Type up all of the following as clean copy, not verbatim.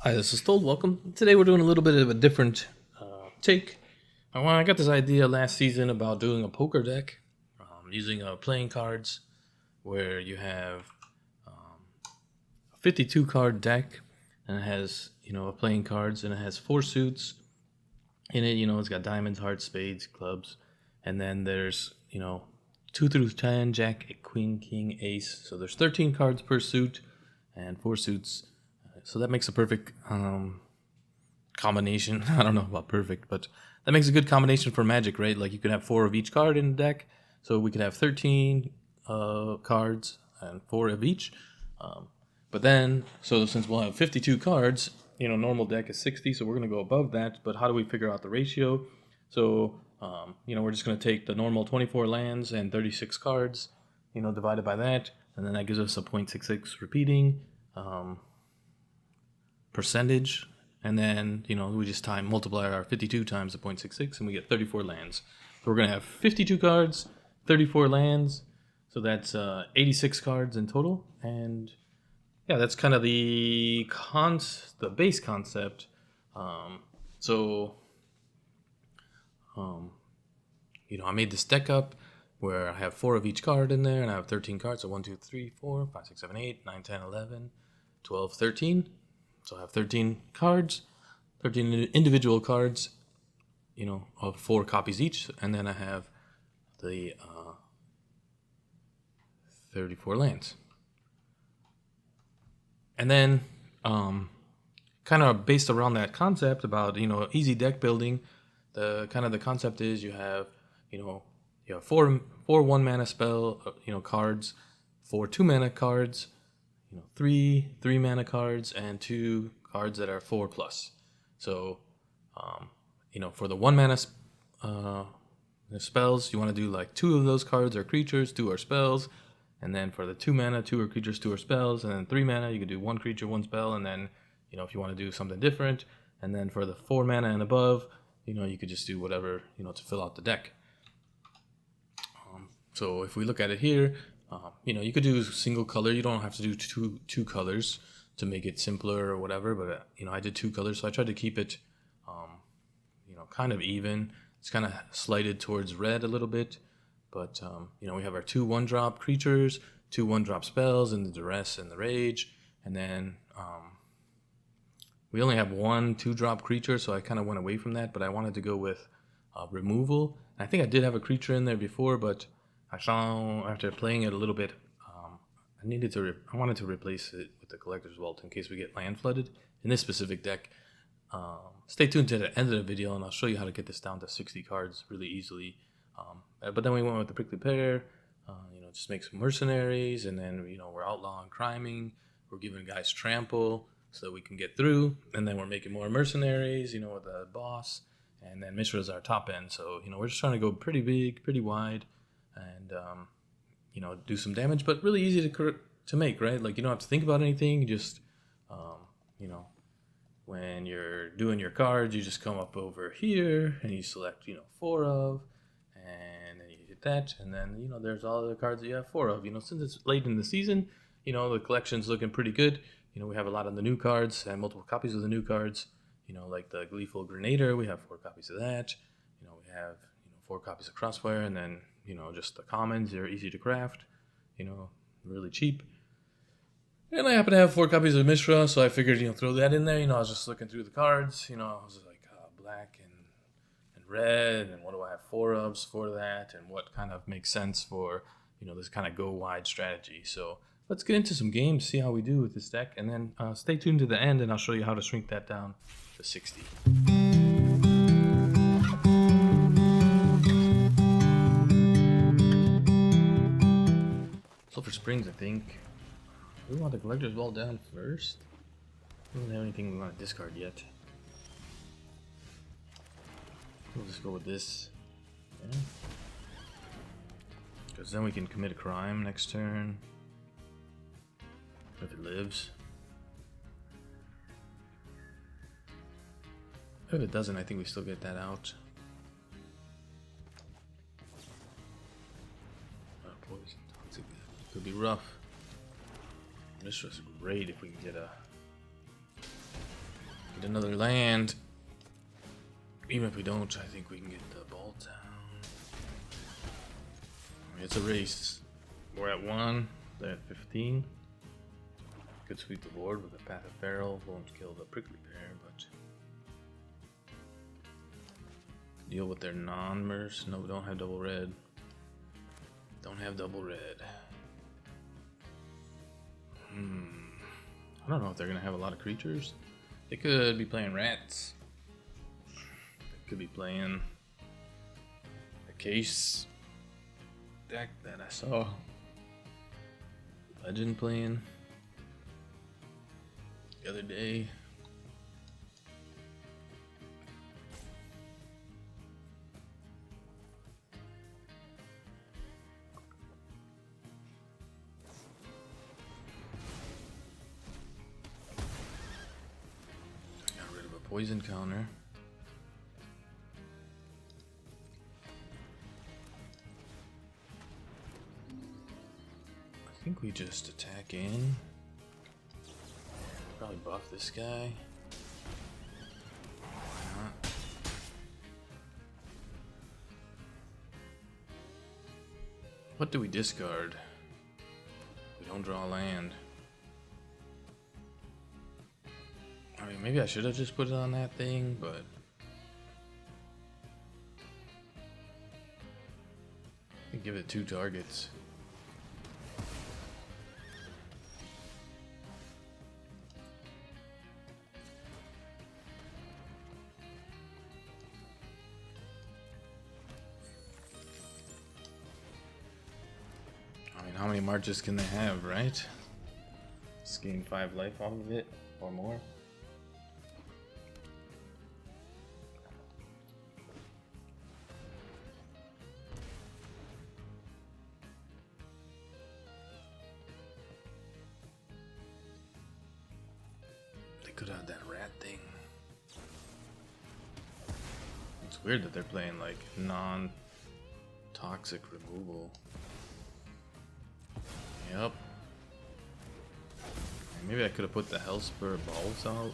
Hi, this is Told. Welcome. Today we're doing a little bit of a different take. I got this idea last season about doing a poker deck using playing cards where you have a 52 card deck and it has, playing cards and it has four suits in it. It's got diamonds, hearts, spades, clubs. And then there's, 2 through 10, jack, queen, king, ace. So there's 13 cards per suit and four suits. So that makes a perfect combination. I don't know about perfect, but that makes a good combination for Magic, right? Like you could have four of each card in the deck, so we could have 13 cards and four of each. But then, so since we'll have 52 cards, normal deck is 60, so we're going to go above that. But how do we figure out the ratio? So, we're just going to take the normal 24 lands and 36 cards, divided by that, and then that gives us a 0.66 repeating percentage, and then we just multiply our 52 times the 0.66 and we get 34 lands. So we're going to have 52 cards, 34 lands, so that's 86 cards in total. And yeah, that's kind of the base concept. So I made this deck up where I have four of each card in there, and I have 13 cards. So 1, 2, 3, 4, 5, 6, 7, 8, 9, 10, 11, 12, 13. So I have 13 cards, 13 individual cards, of four copies each, and then I have the 34 lands. And then, kind of based around that concept about easy deck building, the concept is you have four 1 mana spell cards, four 2 mana cards, three 3 mana cards, and two cards that are 4 plus. So, for the 1 mana spells, you want to do like two of those cards are creatures, two are spells. And then for the 2 mana, two are creatures, two are spells. And then 3 mana, you could do one creature, one spell. And then, if you want to do something different. And then for the 4 mana and above, you could just do whatever, to fill out the deck. So if we look at it here, you could do single color. You don't have to do two colors to make it simpler or whatever. But I did two colors, so I tried to keep it, kind of even. It's kind of slighted towards red a little bit, but we have our two 1-drop creatures, two 1-drop spells, and the duress and the rage, and then we only have one 2-drop creature, so I kind of went away from that. But I wanted to go with removal. And I think I did have a creature in there before, but I found after playing it a little bit, I wanted to replace it with the Collector's Vault in case we get land flooded in this specific deck. Stay tuned to the end of the video, and I'll show you how to get this down to 60 cards really easily. But then we went with the Prickly Pear, just make some mercenaries, and then we're outlawing criming. We're giving guys trample so that we can get through, and then we're making more mercenaries, with the boss, and then Mishra is our top end. So we're just trying to go pretty big, pretty wide, and do some damage, but really easy to make, right? Like you don't have to think about anything. You just when you're doing your cards, you just come up over here and you select, four of, and then you hit that, and then, there's all the cards that you have four of. Since it's late in the season, the collection's looking pretty good. We have a lot of the new cards and multiple copies of the new cards, like the Gleeful Grenader, we have 4 copies of that. We have, 4 copies of Crossfire, and then, just the commons, they're easy to craft, really cheap. And I happen to have 4 copies of Mishra, so I figured, throw that in there. I was just looking through the cards. I was like, black and red, and what do I have 4 ofs for that, and what kind of makes sense for, this kind of go wide strategy. So let's get into some games, see how we do with this deck, and then stay tuned to the end, and I'll show you how to shrink that down to 60. Sulfur Springs, I think. We want the Collector's Vault down first. We don't have anything we want to discard yet. We'll just go with this. Yeah. Because then we can commit a crime next turn. If it lives. If it doesn't, I think we still get that out. Oh, poison. Toxic. Could be rough. This was great if we could get a Need another land. Even if we don't, I think we can get the ball down. It's a race. We're at 1. They're at 15. Could sweep the board with a Path of Peril. Won't kill the prickly pear, but deal with their non-merce. No, we don't have double red. Don't have double red. I don't know if they're gonna have a lot of creatures. They could be playing rats. They could be playing a case deck that I saw Legend playing the other day. Poison counter. I think we just attack in. Probably buff this guy. Why not? What do we discard? We don't draw land. I mean, maybe I should have just put it on that thing, but I give it 2 targets. I mean, how many marches can they have, right? Just gain 5 life off of it or more. Could have that rat thing. It's weird that they're playing like non-toxic removal. Yep. Maybe I could have put the Hellspur balls out,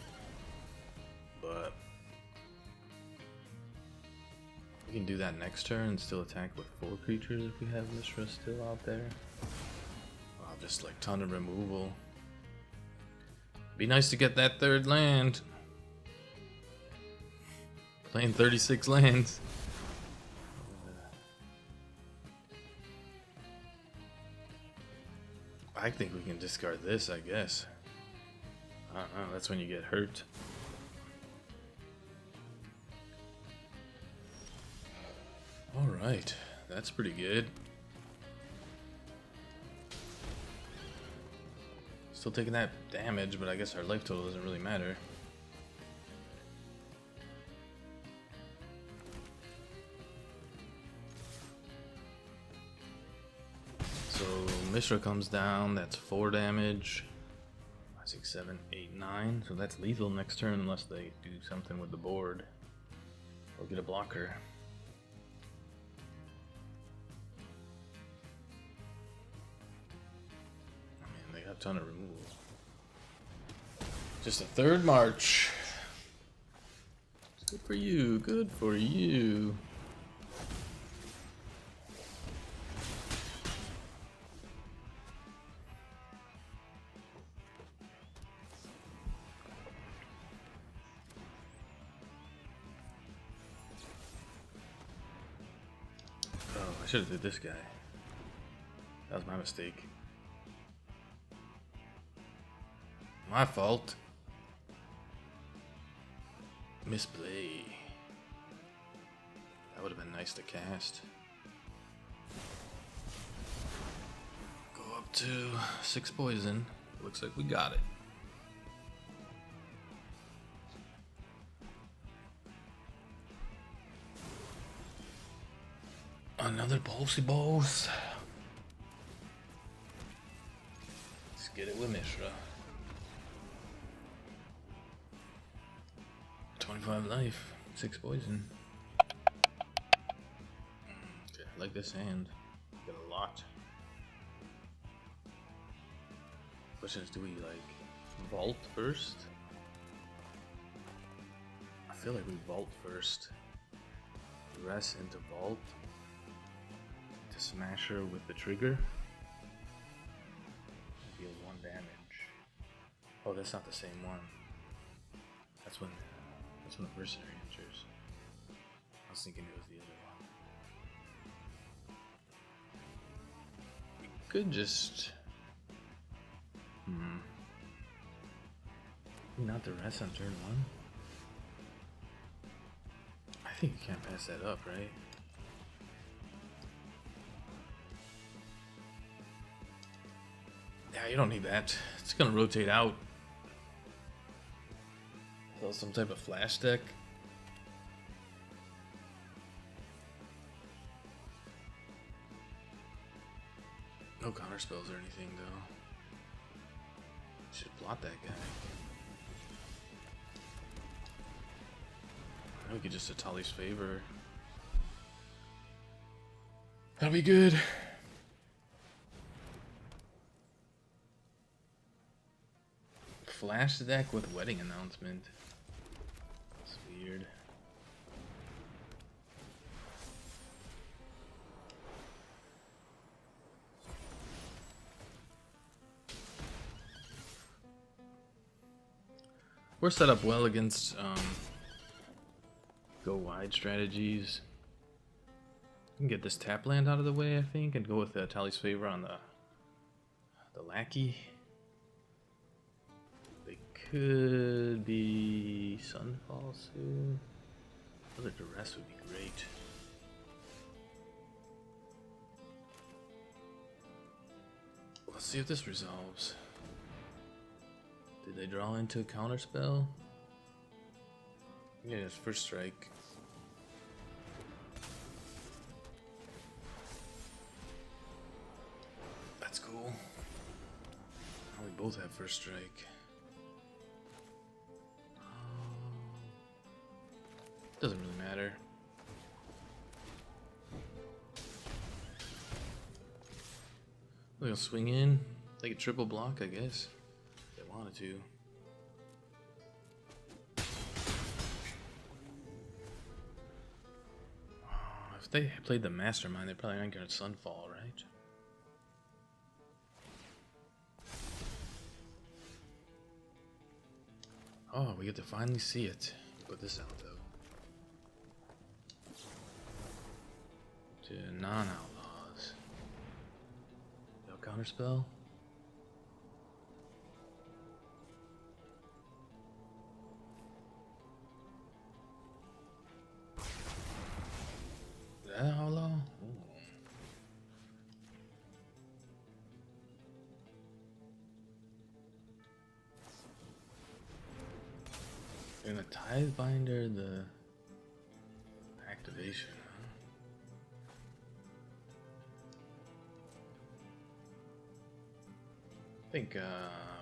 but we can do that next turn and still attack with 4 creatures if we have Mishra still out there. Wow, just like ton of removal. Be nice to get that 3rd land. Playing 36 lands. I think we can discard this, I guess. I don't know, that's when you get hurt. Alright, that's pretty good. Still taking that damage, but I guess our life total doesn't really matter. So Mishra comes down, that's 4 damage. 5, 6, 7, 8, 9. So that's lethal next turn unless they do something with the board or get a blocker. A ton of removal. Just a 3rd march. Good for you. Good for you. Oh, I should have did this guy. That was my mistake. My fault. Misplay. That would have been nice to cast. Go up to 6 poison. Looks like we got it. Another Pulsey Balls. Let's get it with Mishra. 25 life, 6 poison. Okay, I like this hand. Got a lot. Questions, do we like vault first? feel like we vault first. Rest into vault. To Smasher with the trigger. Deal 1 damage. Oh, that's not the same one. That's when the mercenary enters. I was thinking it was the other one. We could just not the rest on turn 1. I think you can't pass that up, right? Yeah, you don't need that. It's gonna rotate out. So some type of flash deck. No counter spells or anything though. Should blot that guy. We could just Atali's Favor. That'll be good. Flash deck with wedding announcement. It's weird. We're set up well against go wide strategies. We can get this tap land out of the way, I think, and go with the Atali's Favor on the lackey. They could be Sunfall soon. Another duress would be great. Let's see if this resolves. Did they draw into a counter spell? Yeah, it's first strike. That's cool. Now we both have first strike. Doesn't really matter. They're gonna swing in, take a triple block, I guess. If they wanted to. If they played the Mastermind, they probably aren't gonna Sunfall, right? Oh, we get to finally see it. Put this out though. To non-outlaws. No counterspell. Is that outlaw? Ooh. And a Tithe Binder, the activation, huh? I think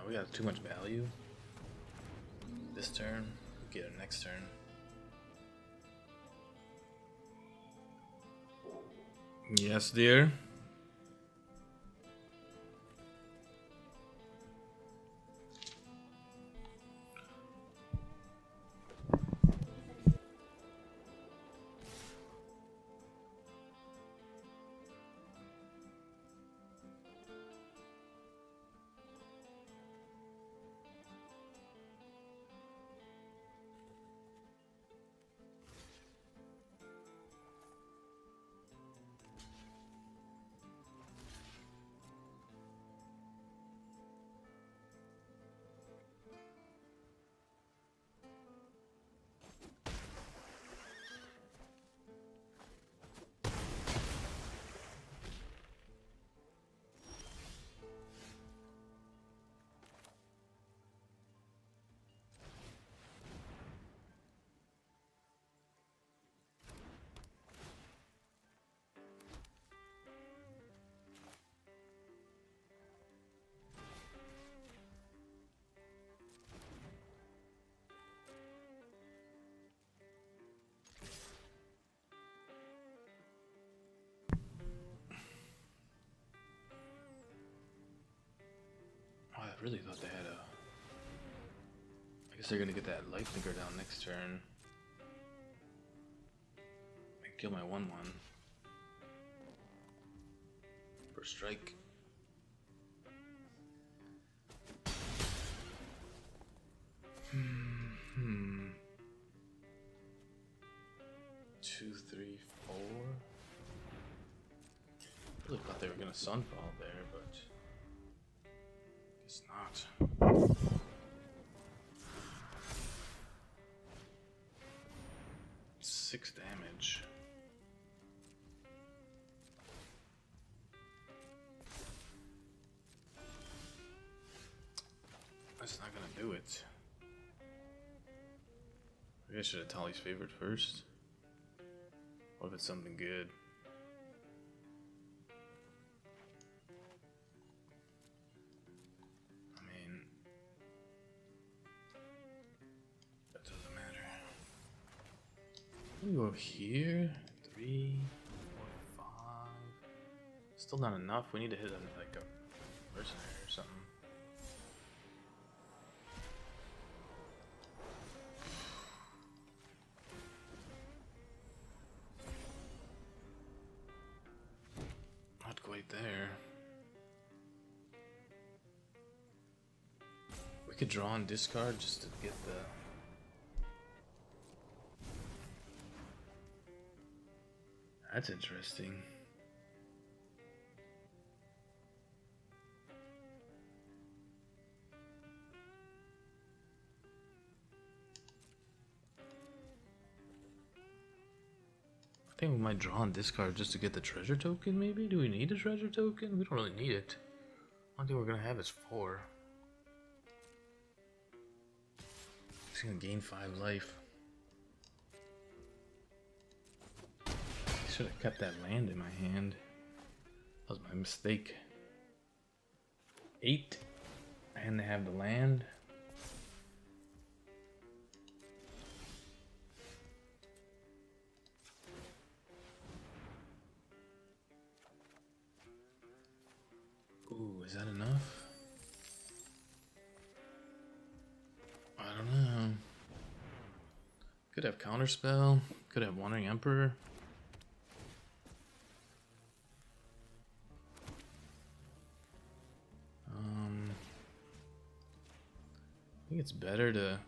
we got too much value this turn. We'll get it next turn. Yes, dear. I really thought they had a... I guess they're gonna get that Life Thinker down next turn. kill my 1/1. First strike. Two, three, four. I really thought they were gonna Sunfall there, but guess not. 6 damage. That's not gonna do it. Maybe I should have Tali's favorite first. What if it's something good? I mean, that doesn't matter. We go here. 3, 4, 5. Still not enough. We need to hit like a mercenary or something. Not quite there. We could draw and discard just to get the... That's interesting. I think we might draw and discard just to get the treasure token, maybe? Do we need a treasure token? We don't really need it. Only thing we're gonna have is 4. It's gonna gain 5 life. Should have kept that land in my hand. That was my mistake. 8. And they have the land. Ooh, is that enough? I don't know. Could have Counterspell. Could have Wandering Emperor. I think it's better to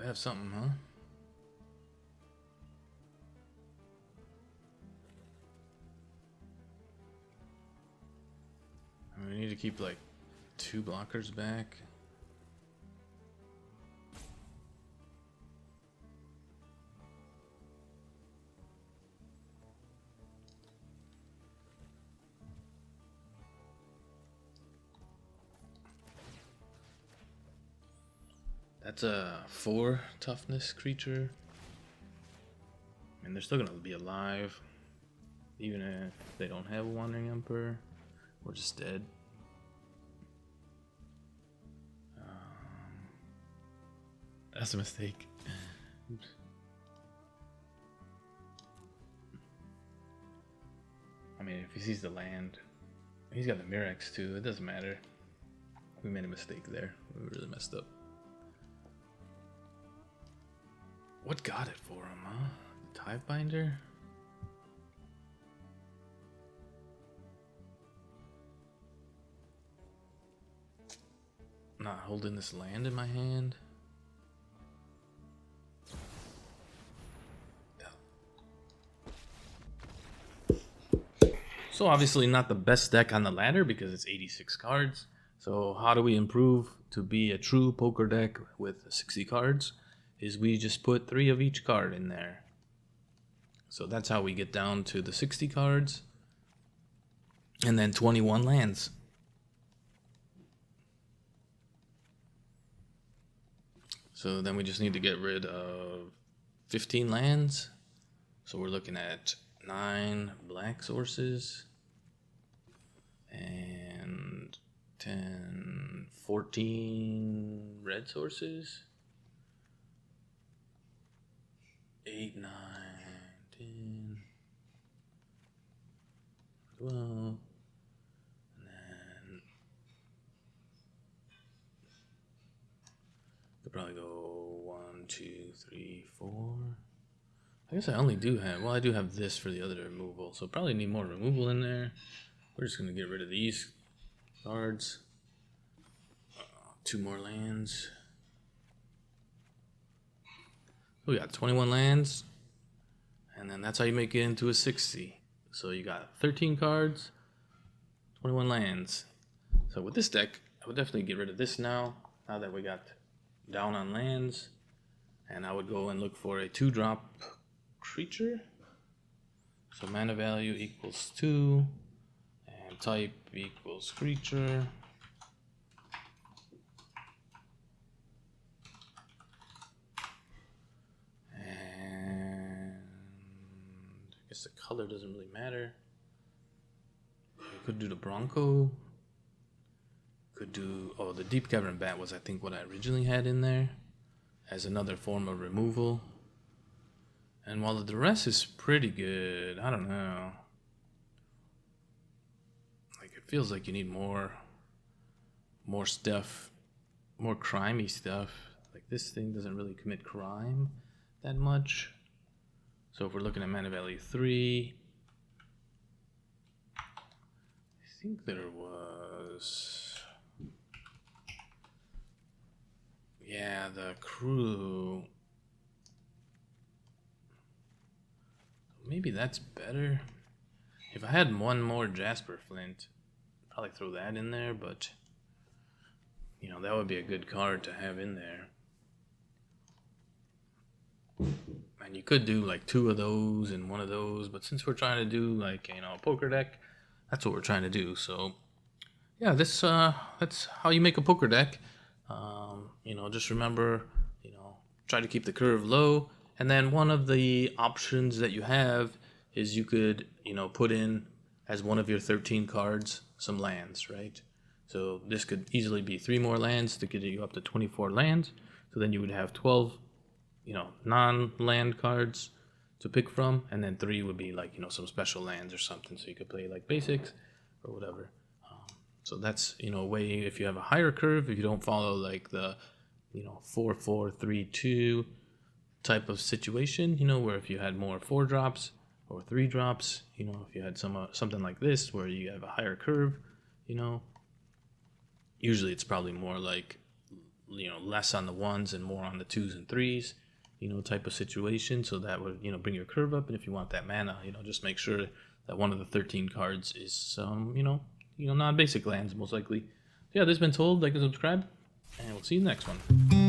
have something, huh? I mean, we need to keep like 2 blockers back. That's a 4 toughness creature. And they're still gonna be alive, even if they don't have a Wandering Emperor. We're just dead. That's a mistake. Oops. I mean, if he sees the land, he's got the Mirex too. It doesn't matter. We made a mistake there. We really messed up. What got it for him, huh? Tie Binder? Not holding this land in my hand. So obviously not the best deck on the ladder because it's 86 cards. So how do we improve to be a true poker deck with 60 cards? Is we just put 3 of each card in there. So that's how we get down to the 60 cards. And then 21 lands. So then we just need to get rid of 15 lands. So we're looking at 9 black sources and 10, 14 red sources. 8, 9, 10, 12, and then could probably go 1, 2, 3, 4. I guess I only do have, well, I do have this for the other removal, so probably need more removal in there. We're just gonna get rid of these cards. 2 more lands. We got 21 lands, and then that's how you make it into a 60. So you got 13 cards, 21 lands. So with this deck, I would definitely get rid of this now that we got down on lands. And I would go and look for a 2-drop creature. So mana value equals 2, and type equals creature. And I guess the color doesn't really matter. You could do the Bronco. Could do, oh, the Deep Cavern Bat was I think what I originally had in there as another form of removal. And while the rest is pretty good, I don't know. Like, it feels like you need more stuff, more crimey stuff. Like, this thing doesn't really commit crime that much. So if we're looking at mana value 3, I think there was, yeah, the crew. Maybe that's better. If I had one more Jasper Flint, I'd probably throw that in there, but you know, that would be a good card to have in there. And you could do like 2 of those and 1 of those, but since we're trying to do like, you know, a poker deck, that's what we're trying to do. So yeah, this that's how you make a poker deck. You know, just remember, you know, try to keep the curve low. And then one of the options that you have is you could, you know, put in as one of your 13 cards some lands, right? So this could easily be 3 more lands to get you up to 24 lands. So then you would have 12, you know, non-land cards to pick from, and then 3 would be like, you know, some special lands or something. So you could play like basics or whatever. So that's, you know, a way if you have a higher curve, if you don't follow like the, you know, 4-4-3-2 type of situation, you know, where if you had more 4 drops or 3 drops, you know, if you had something like this where you have a higher curve, you know, usually it's probably more like, you know, less on the 1s and more on the 2s and 3s, you know, type of situation. So that would, you know, bring your curve up. And if you want that mana, you know, just make sure that one of the 13 cards is you know, non-basic lands most likely. So yeah, this has been Told. Like and subscribe, and we'll see you in the next one.